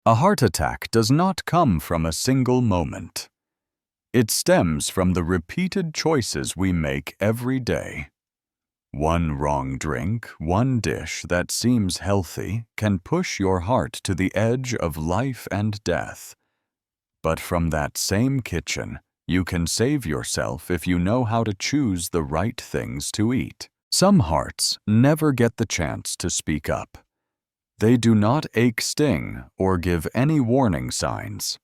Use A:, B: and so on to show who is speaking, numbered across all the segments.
A: A heart attack does not come from a single moment. It stems from the repeated choices we make every day. One wrong drink, one dish that seems healthy can push your heart to the edge of life and death. But from that same kitchen, you can save yourself if you know how to choose the right things to eat. Some hearts never get the chance to speak up. They do not ache, sting, or give any warning signs.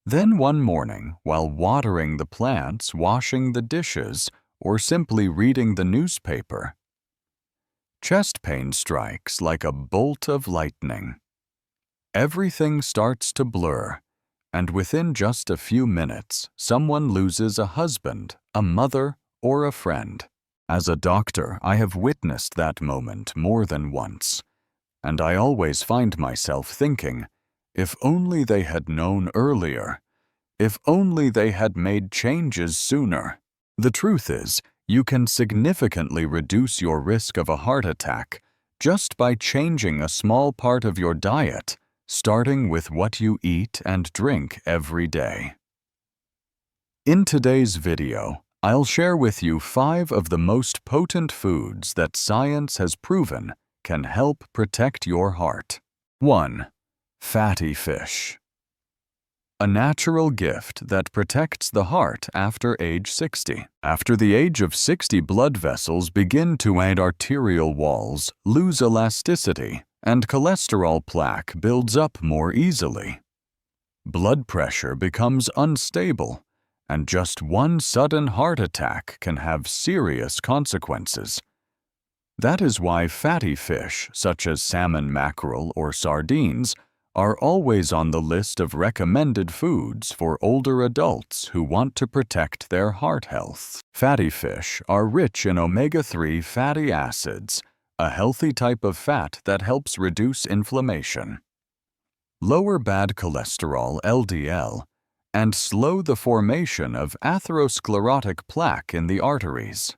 A: Then one morning, while watering the plants, washing the dishes, or simply reading the newspaper, chest pain strikes like a bolt of lightning. Everything starts to blur, and within just a few minutes, someone loses a husband, a mother, or a friend. As a doctor, I have witnessed that moment more than once. And I always find myself thinking, if only they had known earlier, if only they had made changes sooner. The truth is, you can significantly reduce your risk of a heart attack just by changing a small part of your diet, starting with what you eat and drink every day. In today's video, I'll share with you 5 of the most potent foods that science has proven can help protect your heart. 1. Fatty fish. A natural gift that protects the heart after age 60. After the age of 60, blood vessels begin to aid arterial walls, lose elasticity, and cholesterol plaque builds up more easily. Blood pressure becomes unstable, and just one sudden heart attack can have serious consequences. That is why fatty fish, such as salmon, mackerel, or sardines, are always on the list of recommended foods for older adults who want to protect their heart health. Fatty fish are rich in omega-3 fatty acids, a healthy type of fat that helps reduce inflammation, lower bad cholesterol (LDL), and slow the formation of atherosclerotic plaque in the arteries.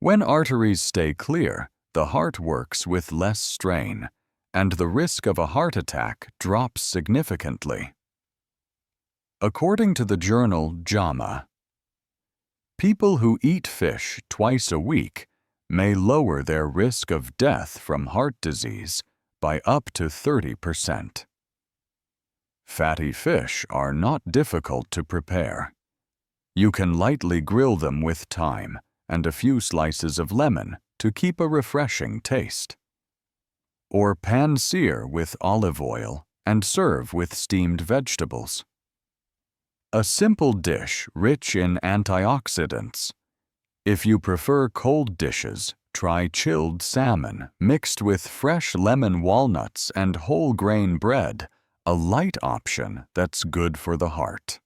A: When arteries stay clear, the heart works with less strain, and the risk of a heart attack drops significantly. According to the journal JAMA, people who eat fish twice a week may lower their risk of death from heart disease by up to 30%. Fatty fish are not difficult to prepare. You can lightly grill them with thyme and a few slices of lemon to keep a refreshing taste. Or pan-sear with olive oil and serve with steamed vegetables. A simple dish rich in antioxidants. If you prefer cold dishes, try chilled salmon mixed with fresh lemon walnuts and whole grain bread, a light option that's good for the heart.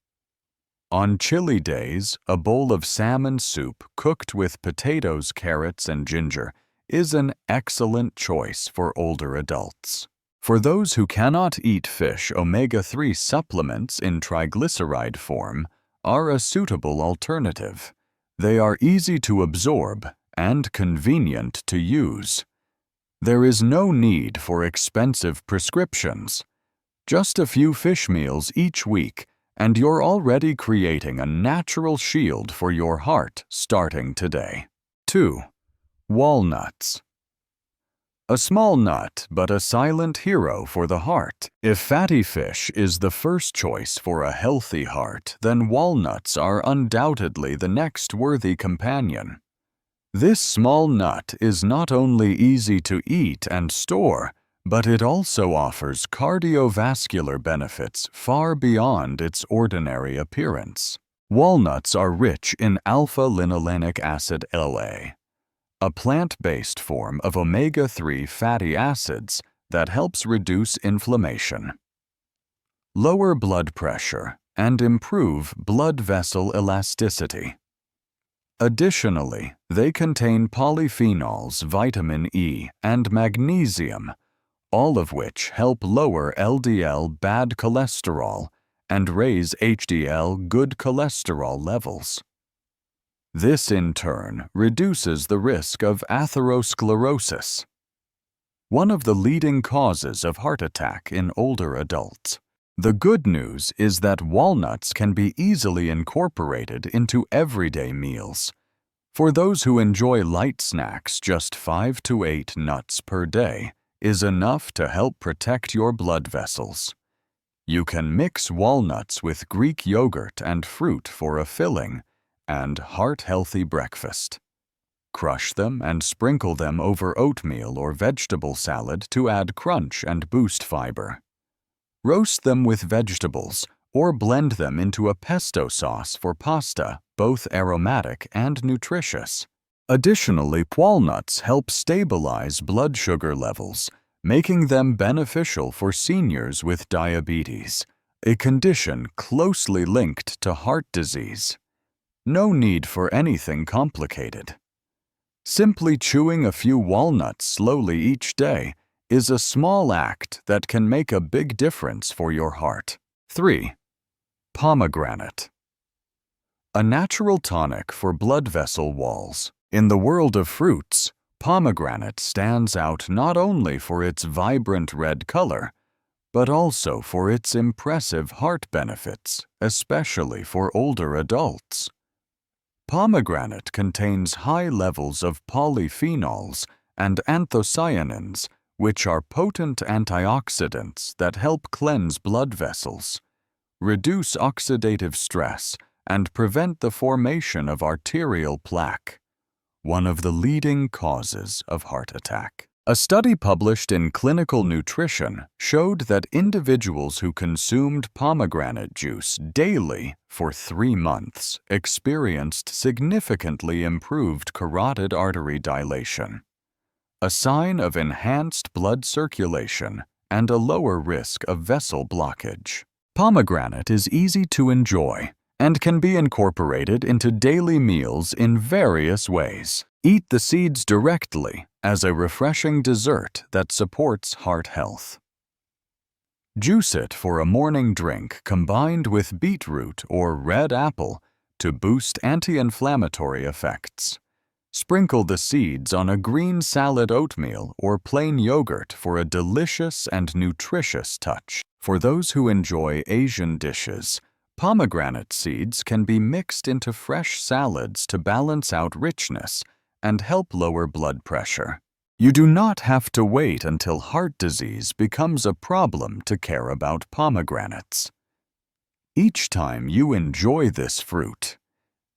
A: On chilly days, a bowl of salmon soup cooked with potatoes, carrots, and ginger is an excellent choice for older adults. For those who cannot eat fish, omega-3 supplements in triglyceride form are a suitable alternative. They are easy to absorb and convenient to use. There is no need for expensive prescriptions. Just a few fish meals each week, and you're already creating a natural shield for your heart starting today. 2. Walnuts. A small nut, but a silent hero for the heart. If fatty fish is the first choice for a healthy heart, then walnuts are undoubtedly the next worthy companion. This small nut is not only easy to eat and store, but it also offers cardiovascular benefits far beyond its ordinary appearance. Walnuts are rich in alpha-linolenic acid (LA), a plant-based form of omega-3 fatty acids that helps reduce inflammation, lower blood pressure, and improve blood vessel elasticity. Additionally, they contain polyphenols, vitamin E, and magnesium, all of which help lower LDL bad cholesterol and raise HDL good cholesterol levels. This in turn reduces the risk of atherosclerosis. one of the leading causes of heart attack in older adults. The good news is that walnuts can be easily incorporated into everyday meals. For those who enjoy light snacks, just 5 to 8 nuts per day is enough to help protect your blood vessels. You can mix walnuts with Greek yogurt and fruit for a filling and heart-healthy breakfast. Crush them and sprinkle them over oatmeal or vegetable salad to add crunch and boost fiber. Roast them with vegetables or blend them into a pesto sauce for pasta, both aromatic and nutritious. Additionally, walnuts help stabilize blood sugar levels, making them beneficial for seniors with diabetes, a condition closely linked to heart disease. No need for anything complicated. Simply chewing a few walnuts slowly each day is a small act that can make a big difference for your heart. 3. Pomegranate. A natural tonic for blood vessel walls. In the world of fruits, pomegranate stands out not only for its vibrant red color, but also for its impressive heart benefits, especially for older adults. Pomegranate contains high levels of polyphenols and anthocyanins, which are potent antioxidants that help cleanse blood vessels, reduce oxidative stress, and prevent the formation of arterial plaque, one of the leading causes of heart attack. A study published in Clinical Nutrition showed that individuals who consumed pomegranate juice daily for 3 months experienced significantly improved carotid artery dilation, a sign of enhanced blood circulation and a lower risk of vessel blockage. Pomegranate is easy to enjoy and can be incorporated into daily meals in various ways. Eat the seeds directly as a refreshing dessert that supports heart health. Juice it for a morning drink combined with beetroot or red apple to boost anti-inflammatory effects. Sprinkle the seeds on a green salad oatmeal or plain yogurt for a delicious and nutritious touch. For those who enjoy Asian dishes, pomegranate seeds can be mixed into fresh salads to balance out richness and help lower blood pressure. You do not have to wait until heart disease becomes a problem to care about pomegranates. Each time you enjoy this fruit,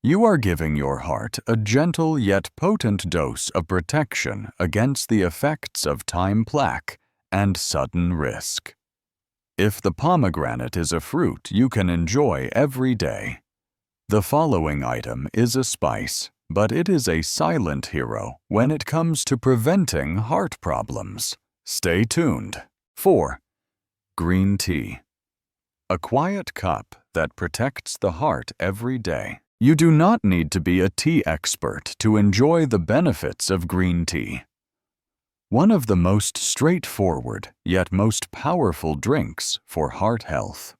A: you are giving your heart a gentle yet potent dose of protection against the effects of time plaque and sudden risk. If the pomegranate is a fruit you can enjoy every day, the following item is a spice, but it is a silent hero when it comes to preventing heart problems. Stay tuned. 4. Green tea. A quiet cup that protects the heart every day. You do not need to be a tea expert to enjoy the benefits of green tea. One of the most straightforward yet most powerful drinks for heart health.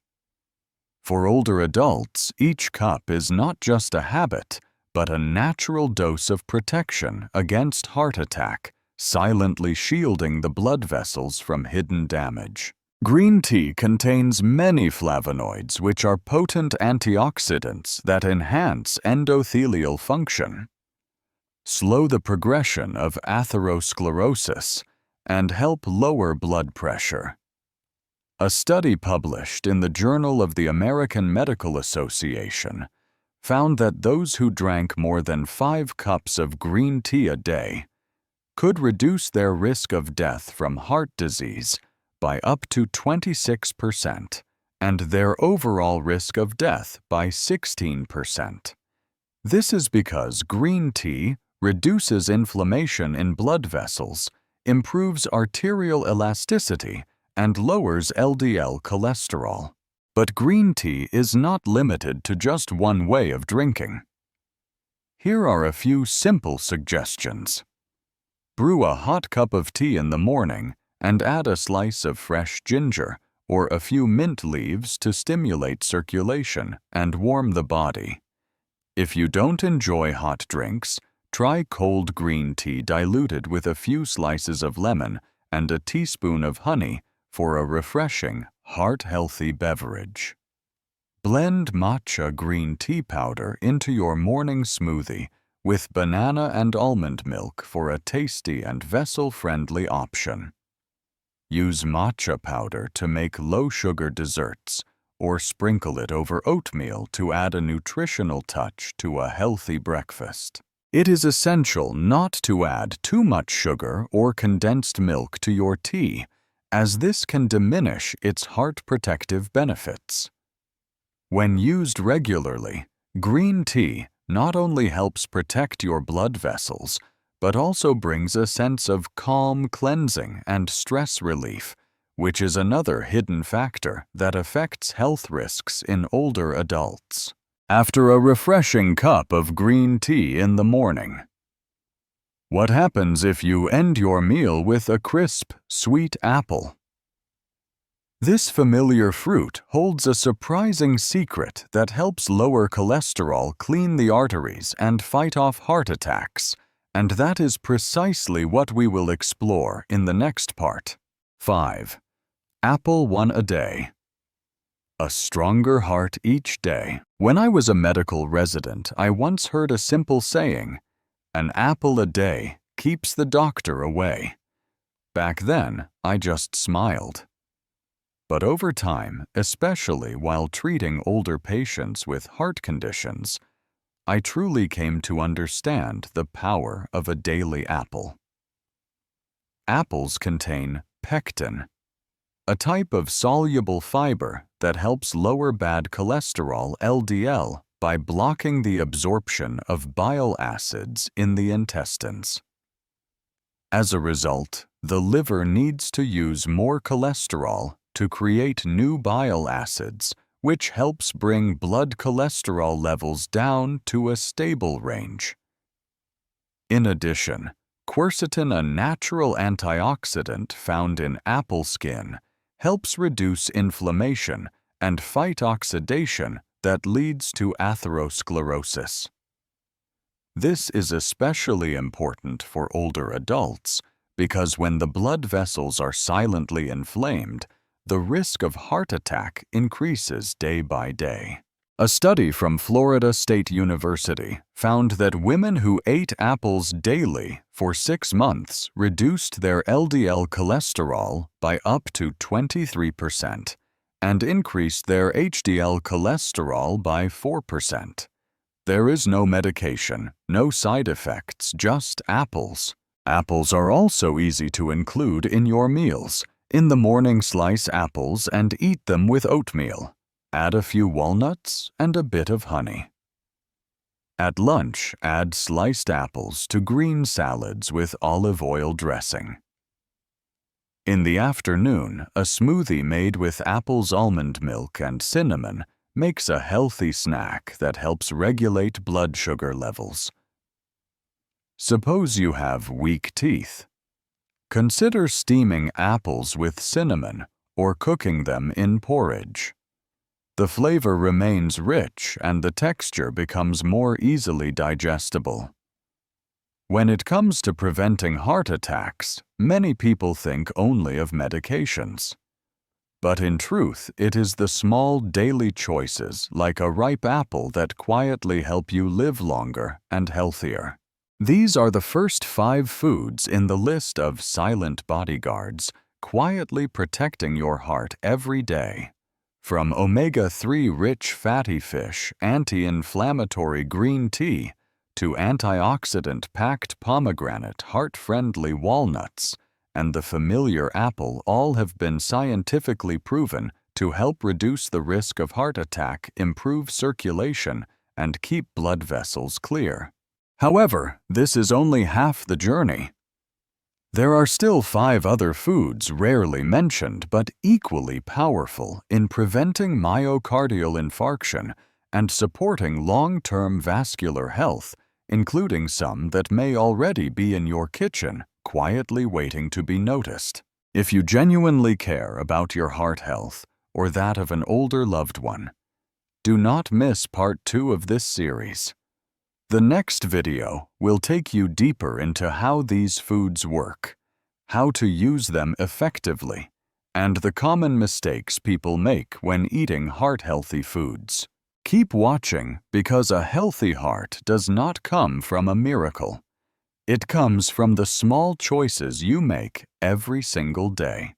A: For older adults, each cup is not just a habit, but a natural dose of protection against heart attack, silently shielding the blood vessels from hidden damage. Green tea contains many flavonoids which are potent antioxidants that enhance endothelial function, slow the progression of atherosclerosis, and help lower blood pressure. A study published in the Journal of the American Medical Association found that those who drank more than 5 cups of green tea a day could reduce their risk of death from heart disease by up to 26% and their overall risk of death by 16%. This is because green tea reduces inflammation in blood vessels, improves arterial elasticity, and lowers LDL cholesterol. But green tea is not limited to just one way of drinking. Here are a few simple suggestions. Brew a hot cup of tea in the morning and add a slice of fresh ginger or a few mint leaves to stimulate circulation and warm the body. If you don't enjoy hot drinks, try cold green tea diluted with a few slices of lemon and a teaspoon of honey for a refreshing, heart-healthy beverage. Blend matcha green tea powder into your morning smoothie with banana and almond milk for a tasty and vessel-friendly option. Use matcha powder to make low-sugar desserts, or sprinkle it over oatmeal to add a nutritional touch to a healthy breakfast. It is essential not to add too much sugar or condensed milk to your tea, as this can diminish its heart-protective benefits. When used regularly, green tea not only helps protect your blood vessels, but also brings a sense of calm cleansing and stress relief, which is another hidden factor that affects health risks in older adults. After a refreshing cup of green tea in the morning. What happens if you end your meal with a crisp, sweet apple? This familiar fruit holds a surprising secret that helps lower cholesterol, clean the arteries, and fight off heart attacks, and that is precisely what we will explore in the next part. 5. Apple one a day. A stronger heart each day. When I was a medical resident, I once heard a simple saying, "An apple a day keeps the doctor away." Back then, I just smiled. But over time, especially while treating older patients with heart conditions, I truly came to understand the power of a daily apple. Apples contain pectin, a type of soluble fiber that helps lower bad cholesterol LDL by blocking the absorption of bile acids in the intestines. As a result, the liver needs to use more cholesterol to create new bile acids, which helps bring blood cholesterol levels down to a stable range. In addition, quercetin, a natural antioxidant found in apple skin, helps reduce inflammation and fight oxidation that leads to atherosclerosis. This is especially important for older adults because when the blood vessels are silently inflamed, the risk of heart attack increases day by day. A study from Florida State University found that women who ate apples daily for 6 months reduced their LDL cholesterol by up to 23% and increased their HDL cholesterol by 4%. There is no medication, no side effects, just apples. Apples are also easy to include in your meals. In the morning, slice apples and eat them with oatmeal. Add a few walnuts and a bit of honey. At lunch, add sliced apples to green salads with olive oil dressing. In the afternoon, a smoothie made with apples, almond milk, and cinnamon makes a healthy snack that helps regulate blood sugar levels. Suppose you have weak teeth. Consider steaming apples with cinnamon or cooking them in porridge. The flavor remains rich and the texture becomes more easily digestible. When it comes to preventing heart attacks, many people think only of medications. But in truth, it is the small daily choices like a ripe apple that quietly help you live longer and healthier. These are the first 5 foods in the list of silent bodyguards, quietly protecting your heart every day. From omega-3 rich fatty fish, anti-inflammatory green tea, to antioxidant-packed pomegranate heart-friendly walnuts, and the familiar apple, all have been scientifically proven to help reduce the risk of heart attack, improve circulation, and keep blood vessels clear. However, this is only half the journey. There are still 5 other foods rarely mentioned but equally powerful in preventing myocardial infarction and supporting long-term vascular health, including some that may already be in your kitchen, quietly waiting to be noticed. If you genuinely care about your heart health or that of an older loved one, do not miss part 2 of this series. The next video will take you deeper into how these foods work, how to use them effectively, and the common mistakes people make when eating heart-healthy foods. Keep watching because a healthy heart does not come from a miracle. It comes from the small choices you make every single day.